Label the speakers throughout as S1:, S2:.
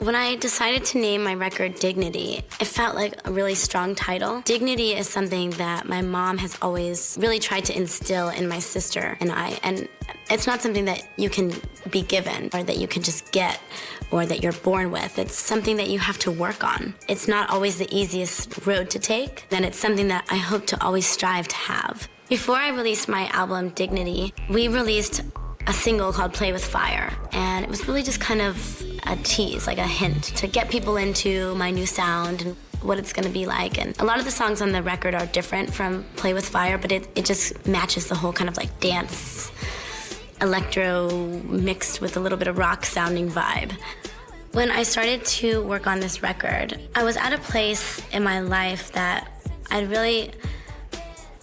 S1: When I decided to name my record Dignity, it felt like a really strong title. Dignity is something that my mom has always really tried to instill in my sister and I. And it's not something that you can be given or that you can just get or that you're born with. It's something that you have to work on. It's not always the easiest road to take, and it's something that I hope to always strive to have. Before I released my album Dignity, we released a single called Play With Fire, and it was really just kind of a tease, like a hint to get people into my new sound and what it's gonna be like. And a lot of the songs on the record are different from Play With Fire, but it just matches the whole kind of like dance, electro mixed with a little bit of rock sounding vibe. When I started to work on this record, I was at a place in my life that I really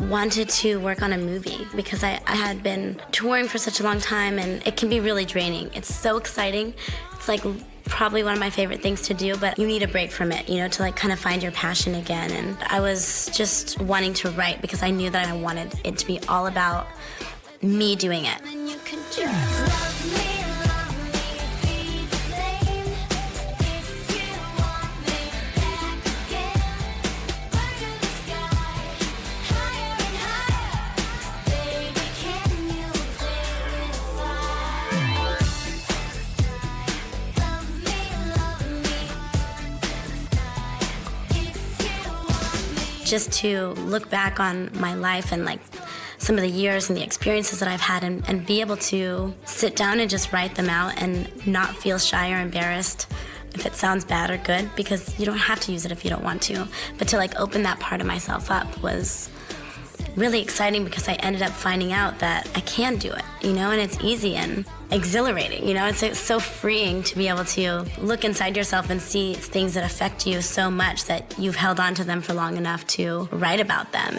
S1: wanted to work on a movie because I had been touring for such a long time, and it can be really draining. It's so exciting. It's like probably one of my favorite things to do, but you need a break from it, you know, to like kind of find your passion again. And I was just wanting to write because I knew that I wanted it to be all about me doing it. Just to look back on my life and like some of the years and the experiences that I've had and be able to sit down and just write them out and not feel shy or embarrassed if it sounds bad or good, because you don't have to use it if you don't want to. But to like open that part of myself up was really exciting because I ended up finding out that I can do it, you know, and it's easy and exhilarating, you know. It's so freeing to be able to look inside yourself and see things that affect you so much that you've held on to them for long enough to write about them.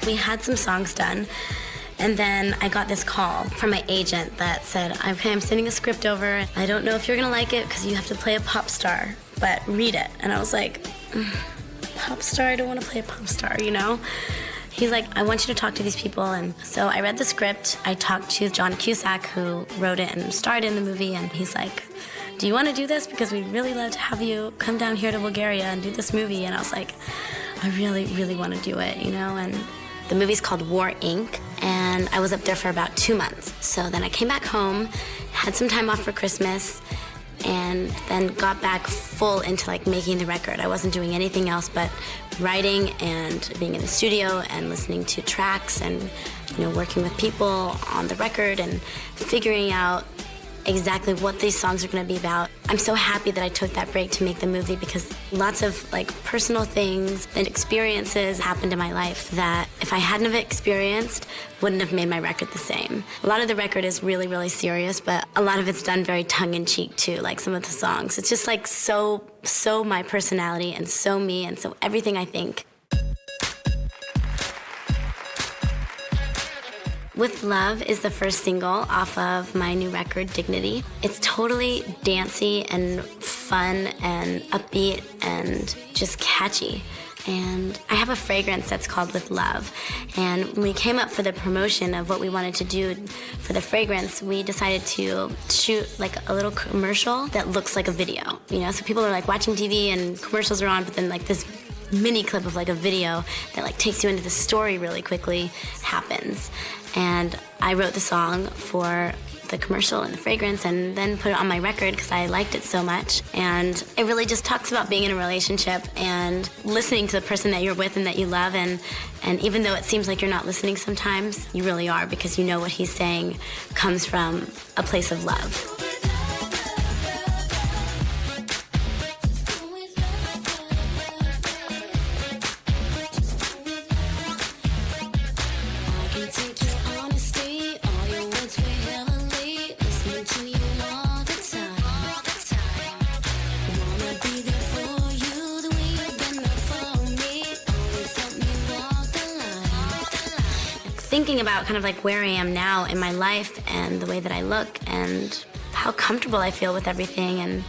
S1: We had some songs done, and then I got this call from my agent that said, okay, I'm sending a script over. I don't know if you're gonna like it because you have to play a pop star, but read it. And I was like, pop star? I don't want to play a pop star, you know? He's like, I want you to talk to these people. And so I read the script. I talked to John Cusack, who wrote it and starred in the movie, and he's like, do you want to do this? Because we'd really love to have you come down here to Bulgaria and do this movie. And I was like, I really, really want to do it, you know? And the movie's called War, Inc., and I was up there for about 2 months. So then I came back home, had some time off for Christmas, and then got back full into like making the record. I wasn't doing anything else but writing and being in the studio and listening to tracks and, you know, working with people on the record and figuring out exactly what these songs are going to be about. I'm so happy that I took that break to make the movie because lots of like personal things and experiences happened in my life that if I hadn't have experienced, wouldn't have made my record the same. A lot of the record is really, really serious, but a lot of it's done very tongue-in-cheek too, like some of the songs. It's just like so my personality and so me and so everything I think. With Love is the first single off of my new record, Dignity. It's totally dancey and fun and upbeat and just catchy. And I have a fragrance that's called With Love. And when we came up for the promotion of what we wanted to do for the fragrance, we decided to shoot like a little commercial that looks like a video. You know, so people are like watching TV and commercials are on, but then like this mini clip of like a video that like takes you into the story really quickly happens. And I wrote the song for the commercial and the fragrance and then put it on my record because I liked it so much. And it really just talks about being in a relationship and listening to the person that you're with and that you love. And even though it seems like you're not listening sometimes, you really are, because you know what he's saying comes from a place of love. Thinking about kind of like where I am now in my life and the way that I look and how comfortable I feel with everything and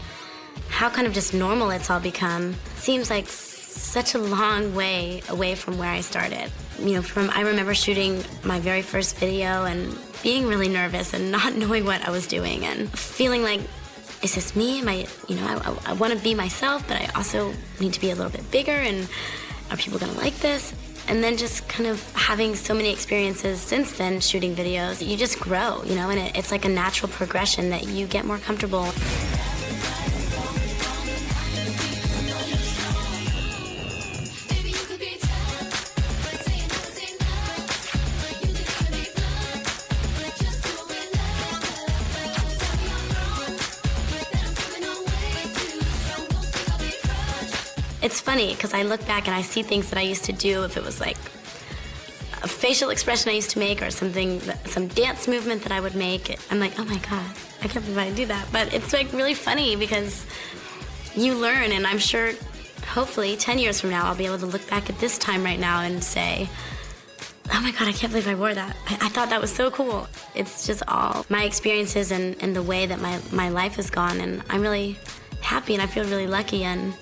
S1: how kind of just normal it's all become, seems like such a long way away from where I started. You know, I remember shooting my very first video and being really nervous and not knowing what I was doing and feeling like, is this me? Am I, you know, I want to be myself, but I also need to be a little bit bigger, and are people gonna like this? And then just kind of having so many experiences since then shooting videos, you just grow, you know, and it's like a natural progression that you get more comfortable. It's funny because I look back and I see things that I used to do, if it was like a facial expression I used to make or something, some dance movement that I would make. I'm like, oh my God, I can't believe I do that. But it's like really funny because you learn, and I'm sure hopefully 10 years from now I'll be able to look back at this time right now and say, oh my God, I can't believe I wore that. I thought that was so cool. It's just all my experiences and the way that my life has gone, and I'm really happy and I feel really lucky, and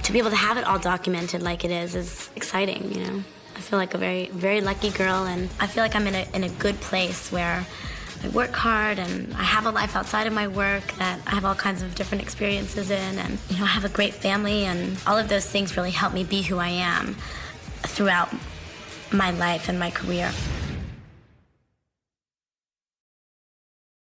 S1: to be able to have it all documented like it is exciting, you know. I feel like a very, very lucky girl, and I feel like I'm in a good place where I work hard and I have a life outside of my work that I have all kinds of different experiences in, and, you know, I have a great family, and all of those things really help me be who I am throughout my life and my career.